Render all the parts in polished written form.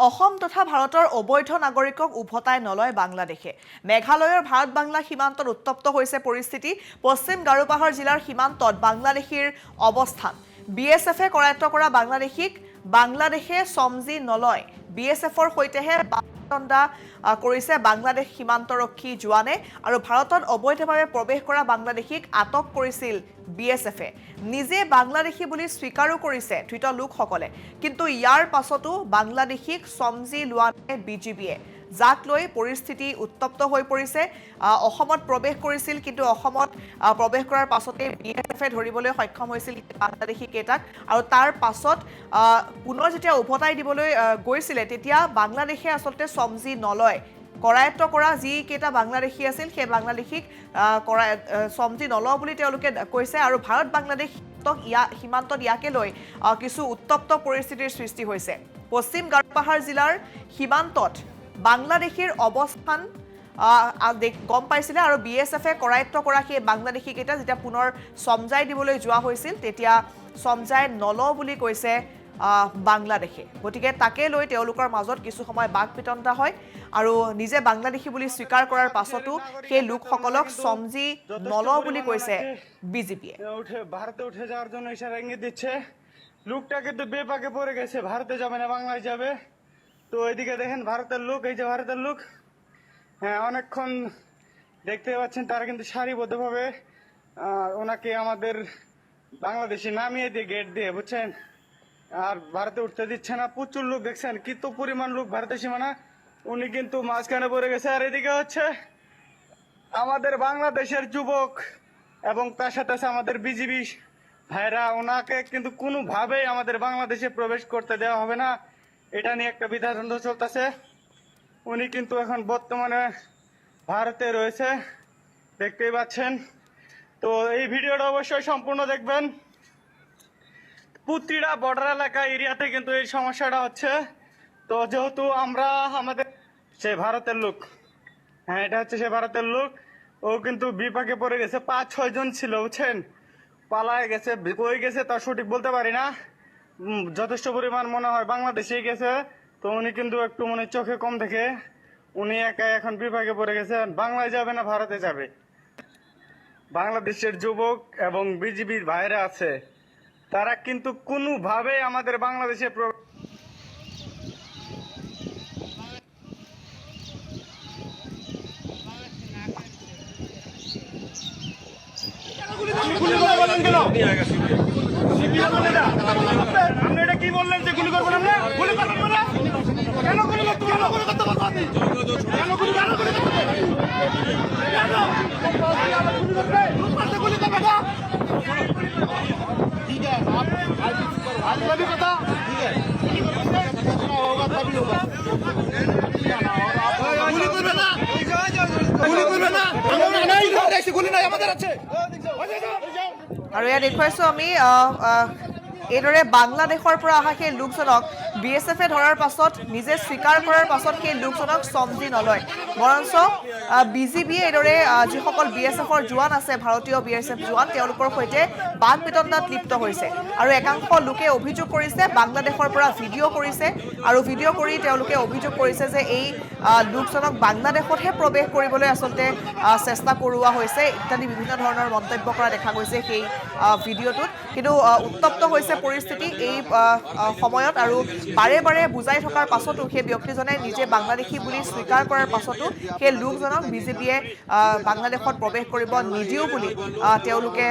অসম তথা ভাৰতৰ অবৈধ নাগৰিকক উভতাই নলয় বাংলাদেশে। মেঘালয়ৰ ভাৰত বাংলা সীমান্তত উত্তপ্ত হৈছে পৰিস্থিতি। পশ্চিম গাৰোপাহাৰ জিলাৰ সীমান্তত বাংলাদেশীৰ অৱস্থান। বিএছএফে কৰায়ত্ব কৰা বাংলাদেশে সমজি নলয়। বিএছএফৰ সৈতেহে বাগদণ্ডা কৰিছে বাংলাদেশ সীমান্তৰক্ষী জোৱানে আৰু ভাৰতত অবৈধভাৱে প্ৰৱেশ কৰা বাংলাদেশীক আটক কৰিছিল বিএছএফে। নিজে বাংলাদেশী বুলি স্বীকাৰো কৰিছে ধৃত লোকসকলে। কিন্তু ইয়াৰ পাছতো বাংলাদেশীক সমজি লোৱা নাই বিজিবিয়ে, যাক লৈ পৰিস্থিতি উত্তপ্ত হৈ পৰিছে। অসমত প্ৰৱেশ কৰিছিল, কিন্তু অসমত প্ৰৱেশ কৰাৰ পাছতে বিএছএফে ধৰিবলৈ সক্ষম হৈছিল বাংলাদেশী কেইটাক, আৰু তাৰ পাছত পুনৰ যেতিয়া উভতাই দিবলৈ গৈছিলে তেতিয়া বাংলাদেশে আচলতে সমজি নলয়। কৰায়ত্ব কৰা যিকেইটা বাংলাদেশী আছিল সেই বাংলাদেশীক সমজি নলওঁ বুলি তেওঁলোকে কৈছে, আৰু ভাৰত বাংলাদেশ সীমান্তত ইয়াকে লৈ কিছু উত্তপ্ত পৰিস্থিতিৰ সৃষ্টি হৈছে। পশ্চিম গাৰোপাহাৰ জিলাৰ সীমান্তত বাংলাদেশীৰ অৱস্থান গম পাইছিলে, আৰু বিএছএফে কৰায়ত্ব কৰা সেই বাংলাদেশী কেইটা যেতিয়া পুনৰ সমজাই দিবলৈ যোৱা হৈছিল তেতিয়া সমজাই নলওঁ বুলি কৈছে বাংলাদেশে। গতিকে তাকে লৈ তেওঁলোকৰ মাজত কিছু সময় বাক পিতন্তা হয়, আৰু নিজে বাংলাদেশী বুলি স্বীকাৰ কৰাৰ পাছতো সেই লোকসকলক সমজি নলওঁ বুলি কৈছে বিজেপিয়ে। ভারতে উঠে যাওয়ার জন্য ইশারা ইঙ্গিত দিচ্ছে। লোকটা কিন্তু বেপাকে পড়ে গেছে, ভারতে যাবে না বাংলায় যাবে। তো এদিকে দেখেন ভারতের লোক, এই যে ভারতের লোক, হ্যাঁ অনেকক্ষণ দেখতে পাচ্ছেন তারা কিন্তু সারিবদ্ধভাবে ওনাকে আমাদের বাংলাদেশে নামিয়ে দিয়ে গেট দিয়ে, বুঝছেন, আর ভারতে উঠতে দিচ্ছে না। প্রচুর লোক দেখছেন, কত পরিমাণ লোক ভারতের সীমানা, উনি কিন্তু মাঝখানে পড়ে গেছে। আর এদিকে হচ্ছে আমাদের বাংলাদেশের যুবক এবং তার সাথে আছে আমাদের বিজিবি ভাইরা, ওনাকে কিন্তু কোনোভাবেই আমাদের বাংলাদেশে প্রবেশ করতে দেওয়া হবে না, এটা নিয়ে একটা বিধাদ্বন্দ্ব চলতেছে। উনি কিন্তু এখন বর্তমানে ভারতে রয়েছে, দেখতেই পাচ্ছেন। তো এই ভিডিওটা অবশ্যই সম্পূর্ণ দেখবেন। পুত্রিরা বর্ডার এলাকা এরিয়াতে কিন্তু এই সমস্যাটা হচ্ছে। তো যেহেতু আমরা আমাদের সে ভারতের লোক, হ্যাঁ এটা হচ্ছে সে ভারতের লোক, ও কিন্তু বিপাকে পড়ে গেছে। 5-6 জন ছিল, বুঝছেন, পালায় গেছে, কই গেছে তা সঠিক বলতে পারি না। যথেষ্ট পরিমাণ মনে হয় বাংলাদেশেই গেছে। তো উনি কিন্তু একটু মনে চোখে কম দেখে উনি একাই এখন বিপাকে পড়ে গেছে, বাংলায় যাবে না ভারতে যাবে। বাংলাদেশের যুবক এবং বিজিবির ভাইরা আছে, তারা কিন্তু কোনোভাবেই আমাদের বাংলাদেশে আপনি এটা কি বললেন যে গুলি করবেন? আমরা গুলি করবো না, কেন গুলি করতে কেন গুলি করতে পারবো? আপনি কেন গুলি কেন গুলি করতে গুলি করবে না? ठीक है, आज भी पता ठीक है, होगा तभी होगा। गुली करবে না, গুলি করবে না, আমরা নাই গুলি নাই আমাদের আছে। আৰু ইয়াত দেখুৱাইছোঁ আমি এইদৰে বাংলাদেশৰ পৰা অহা সেই লোকজনক বিএছএফে ধৰাৰ পাছত নিজে স্বীকাৰ কৰাৰ পাছত সেই লোকজনক সমজি নলয়, বৰঞ্চ বিজিবিয়ে এইদৰে যিসকল বিএছএফৰ জোৱান আছে, ভাৰতীয় বিএছএফ জোৱান, তেওঁলোকৰ সৈতে বাক পিতন্দাত লিপ্ত হৈছে। আৰু একাংশ লোকে অভিযোগ কৰিছে বাংলাদেশৰ পৰা ভিডিঅ' কৰিছে, আৰু ভিডিঅ' কৰি তেওঁলোকে অভিযোগ কৰিছে যে এই লোকজনক বাংলাদেশতহে প্ৰৱেশ কৰিবলৈ আচলতে চেষ্টা কৰোৱা হৈছে ইত্যাদি বিভিন্ন ধৰণৰ মন্তব্য কৰা দেখা গৈছে সেই ভিডিঅ'টোত। কিন্তু উত্তপ্ত হৈছে পৰিস্থিতি এই সময়ত, আৰু বাৰে বাৰে বুজাই থকাৰ পাছতো সেই ব্যক্তিজনে নিজে বাংলাদেশী বুলি স্বীকাৰ কৰাৰ পাছতো সেই লোকজনক বিজেপিয়ে বাংলাদেশত প্ৰৱেশ কৰিব নিদিও বুলি তেওঁলোকে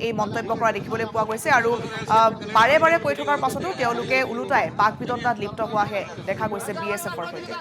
এই মন্তব্য কৰা দেখিবলৈ পোৱা গৈছে। আৰু বাৰে বাৰে কৈ থকাৰ পাছতো তেওঁলোকে ওলোটাই বাক পিতন্দাত লিপ্ত হোৱাহে দেখা গৈছে বিএছএফৰ সৈতে।